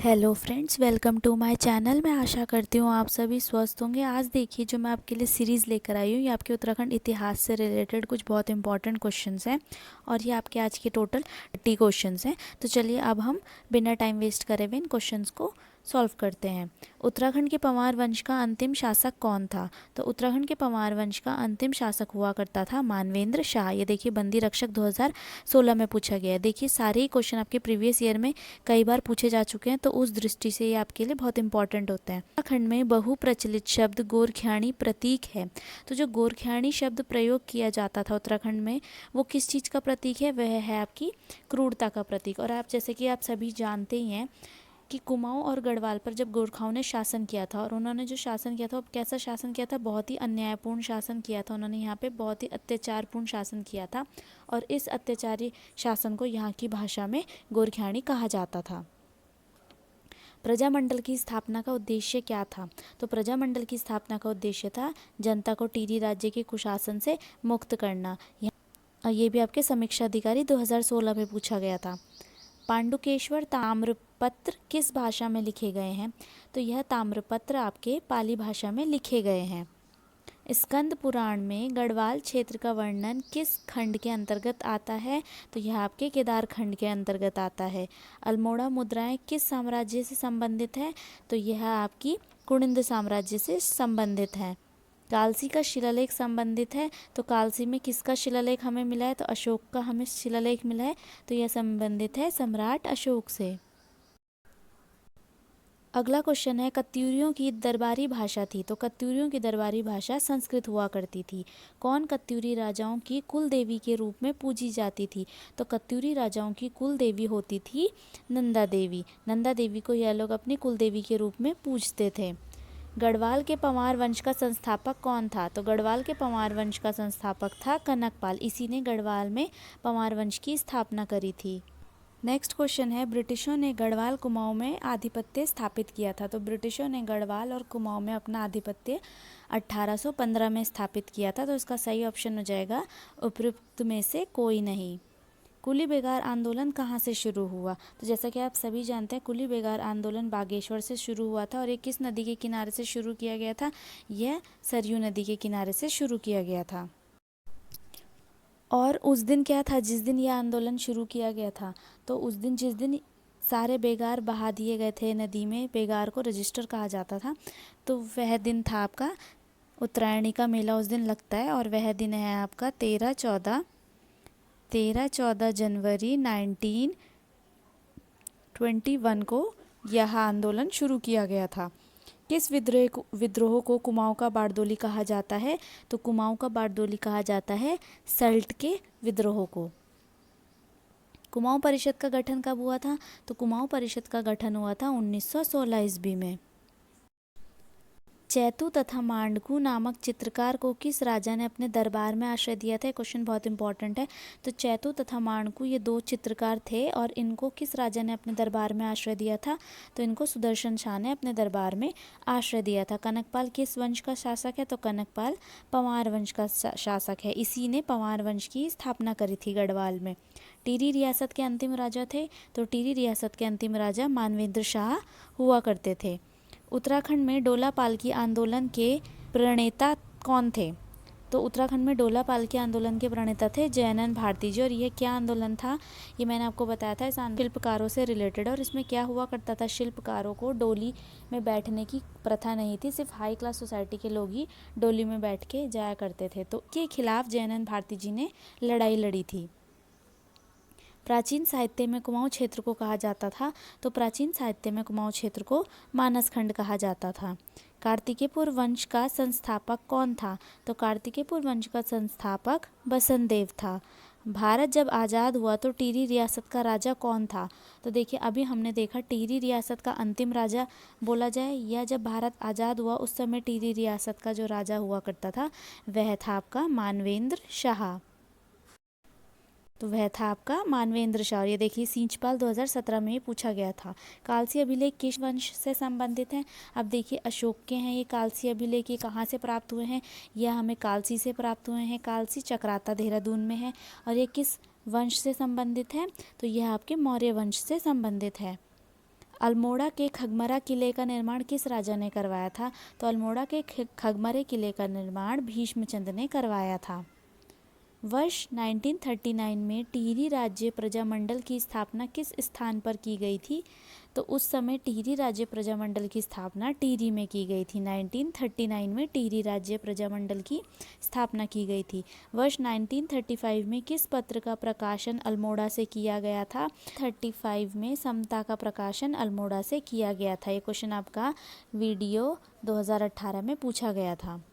Hello friends, welcome to my channel. मैं आशा करती हूँ आप सभी स्वस्थ होंगे। आज देखिए जो मैं आपके लिए सीरीज़ लेकर आई हूँ, ये आपके उत्तराखंड इतिहास से रिलेटेड कुछ बहुत इंपॉर्टेंट क्वेश्चंस हैं और ये आपके आज के टोटल 30 क्वेश्चंस हैं। तो चलिए अब हम बिना टाइम वेस्ट करे हुए इन क्वेश्चंस को सॉल्व करते हैं। उत्तराखंड के पंवार वंश का अंतिम शासक कौन था? तो उत्तराखंड के पंवार वंश का अंतिम शासक हुआ करता था मानवेंद्र शाह। ये देखिए बंदी रक्षक 2016 में पूछा गया है। देखिए सारे ही क्वेश्चन आपके प्रीवियस ईयर में कई बार पूछे जा चुके हैं, तो उस दृष्टि से ये आपके लिए बहुत इंपॉर्टेंट होते हैं। उत्तराखंड में बहुप्रचलित शब्द गोरखियानी प्रतीक है। तो जो गोरखियानी शब्द प्रयोग किया जाता था उत्तराखंड में, वो किस चीज़ का प्रतीक है? वह है आपकी क्रूरता का प्रतीक। और आप जैसे कि आप सभी जानते ही हैं कि कुमाऊं और गढ़वाल पर जब गोरखाओं ने शासन किया था, और उन्होंने जो शासन किया था वो कैसा शासन किया था? बहुत ही अन्यायपूर्ण शासन किया था। उन्होंने यहाँ पे बहुत ही अत्याचारपूर्ण शासन किया था, और इस अत्याचारी शासन को यहाँ की भाषा में गोरखियानी कहा जाता था। प्रजामंडल की स्थापना का उद्देश्य क्या था? तो प्रजामंडल की स्थापना का उद्देश्य था जनता को टिहरी राज्य के कुशासन से मुक्त करना। ये भी आपके समीक्षा अधिकारी 2016 में पूछा गया था। पांडुकेश्वर ताम्रपत्र किस भाषा में लिखे गए हैं? तो यह ताम्रपत्र आपके पाली भाषा में लिखे गए हैं। स्कंद पुराण में गढ़वाल क्षेत्र का वर्णन किस खंड के अंतर्गत आता है? तो यह आपके केदार खंड के अंतर्गत आता है। अल्मोड़ा मुद्राएं किस साम्राज्य से संबंधित है? तो यह आपकी कुणिंद साम्राज्य से संबंधित है। कालसी का शिलालेख संबंधित है। तो कालसी में किसका शिलालेख हमें मिला है? तो अशोक का हमें शिलालेख मिला है। तो यह संबंधित है सम्राट अशोक से। अगला क्वेश्चन है, कत्यूरियों की दरबारी भाषा थी। तो कत्यूरियों की दरबारी भाषा संस्कृत हुआ करती थी। कौन कत्यूरी राजाओं की कुल देवी के रूप में पूजी जाती थी? तो कत्यूरी राजाओं की कुल देवी होती थी नंदा देवी। नंदा देवी को यह लोग अपनी कुल देवी के रूप में पूजते थे। गढ़वाल के पंवार वंश का संस्थापक कौन था? तो गढ़वाल के पंवार वंश का संस्थापक था कनकपाल। इसी ने गढ़वाल में पंवार वंश की स्थापना करी थी। नेक्स्ट क्वेश्चन है, ब्रिटिशों ने गढ़वाल कुमाऊं में आधिपत्य स्थापित किया था। तो ब्रिटिशों ने गढ़वाल और कुमाऊं में अपना आधिपत्य 1815 में स्थापित किया था। तो इसका सही ऑप्शन हो जाएगा उपयुक्त में से कोई नहीं। कुली बेगार आंदोलन कहाँ से शुरू हुआ? तो जैसा कि आप सभी जानते हैं, कुली बेगार आंदोलन बागेश्वर से शुरू हुआ था। और ये किस नदी के किनारे से शुरू किया गया था? यह सरयू नदी के किनारे से शुरू किया गया था। और उस दिन क्या था जिस दिन यह आंदोलन शुरू किया गया था? तो उस दिन जिस दिन सारे बेगार बहा दिए गए थे नदी में, बेगार को रजिस्टर कहा जाता था, तो वह दिन था आपका उत्तरायणी का मेला उस दिन लगता है। और वह दिन है आपका 13-14 जनवरी 1921 को यह आंदोलन शुरू किया गया था। किस विद्रोह को कुमाऊं का बारदोली कहा जाता है? तो कुमाऊं का बारदोली कहा जाता है सल्ट के विद्रोह को। कुमाऊं परिषद का गठन कब हुआ था? तो कुमाऊं परिषद का गठन हुआ था 1916 ईस्वी में। चैतू तथा मांडकू नामक चित्रकार को किस राजा ने अपने दरबार में आश्रय दिया था? क्वेश्चन बहुत इंपॉर्टेंट है। तो चैतू तथा मांडकू ये दो चित्रकार थे, और इनको किस राजा ने अपने दरबार में आश्रय दिया था? तो इनको सुदर्शन शाह ने अपने दरबार में आश्रय दिया था। कनकपाल किस वंश का शासक है? तो कनकपाल पंवार वंश का शासक है। इसी ने पंवार वंश की स्थापना करी थी गढ़वाल में। टिहरी रियासत के अंतिम राजा थे। तो टिहरी रियासत के अंतिम राजा मानवेंद्र शाह हुआ करते थे। उत्तराखंड में डोला पालकी आंदोलन के प्रणेता कौन थे? तो उत्तराखंड में डोला पालकी आंदोलन के प्रणेता थे जयनंद भारती जी। और यह क्या आंदोलन था? ये मैंने आपको बताया था, इस शिल्पकारों से रिलेटेड। और इसमें क्या हुआ करता था? शिल्पकारों को डोली में बैठने की प्रथा नहीं थी, सिर्फ हाई क्लास सोसाइटी के लोग ही डोली में बैठ के जाया करते थे। तो के खिलाफ जयनंद भारती जी ने लड़ाई लड़ी थी। प्राचीन साहित्य में कुमाऊं क्षेत्र को कहा जाता था। तो प्राचीन साहित्य में कुमाऊं क्षेत्र को मानसखंड कहा जाता था। कार्तिकेयपुर वंश का संस्थापक कौन था? तो कार्तिकेयपुर वंश का संस्थापक बसंत देव था। भारत जब आज़ाद हुआ तो टिहरी रियासत का राजा कौन था? तो देखिए अभी हमने देखा टिहरी रियासत का अंतिम राजा बोला जाए, या जब भारत आज़ाद हुआ उस समय टिहरी रियासत का जो राजा हुआ करता था वह था आपका मानवेंद्र शाह। तो वह था आपका मानवेंद्र शाह। ये देखिए सींचपाल 2017 में ही पूछा गया था। कालसी अभिलेख किस वंश से संबंधित हैं? अब देखिए अशोक के हैं ये कालसी अभिलेख। ये कहाँ से प्राप्त हुए हैं? यह हमें कालसी से प्राप्त हुए हैं। कालसी चक्राता देहरादून में है। और ये किस वंश से संबंधित है? तो यह आपके मौर्य वंश से संबंधित है। अल्मोड़ा के खगमरा किले का निर्माण किस राजा ने करवाया था? तो अल्मोड़ा के खगमरे किले का निर्माण भीष्मचंद्र ने करवाया था। वर्ष 1939 में टिहरी राज्य प्रजामंडल की स्थापना किस स्थान पर की गई थी? तो उस समय टिहरी राज्य प्रजामंडल की स्थापना टिहरी में की गई थी। 1939 में टिहरी राज्य प्रजामंडल की स्थापना की गई थी। वर्ष 1935 में किस पत्र का प्रकाशन अल्मोड़ा से किया गया था? 35 में समता का प्रकाशन अल्मोड़ा से किया गया था। ये क्वेश्चन आपका वीडियो 2018 में पूछा गया था।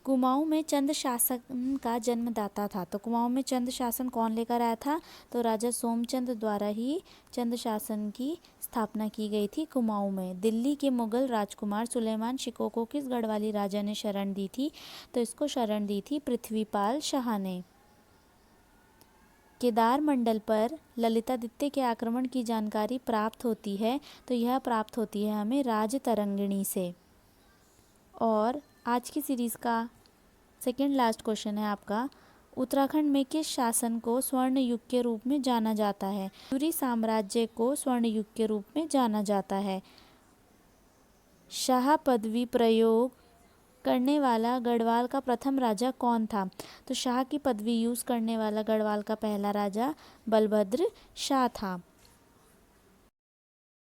कुमाऊं में चंद शासन का जन्मदाता था। तो कुमाऊं में चंद शासन कौन लेकर आया था? तो राजा सोमचंद द्वारा ही चंद शासन की स्थापना की गई थी कुमाऊं में। दिल्ली के मुगल राजकुमार सुलेमान शिकोह को किस गढ़वाली राजा ने शरण दी थी? तो इसको शरण दी थी पृथ्वीपाल शाह ने। केदार मंडल पर ललितादित्य के आक्रमण की जानकारी प्राप्त होती है। तो यह प्राप्त होती है हमें राजतरंगिणी से। और आज की सीरीज़ का सेकेंड लास्ट क्वेश्चन है आपका, उत्तराखंड में किस शासन को स्वर्ण युग के रूप में जाना जाता है? मौर्य साम्राज्य को स्वर्ण युग के रूप में जाना जाता है। शाह पदवी प्रयोग करने वाला गढ़वाल का प्रथम राजा कौन था? तो शाह की पदवी यूज़ करने वाला गढ़वाल का पहला राजा बलभद्र शाह था।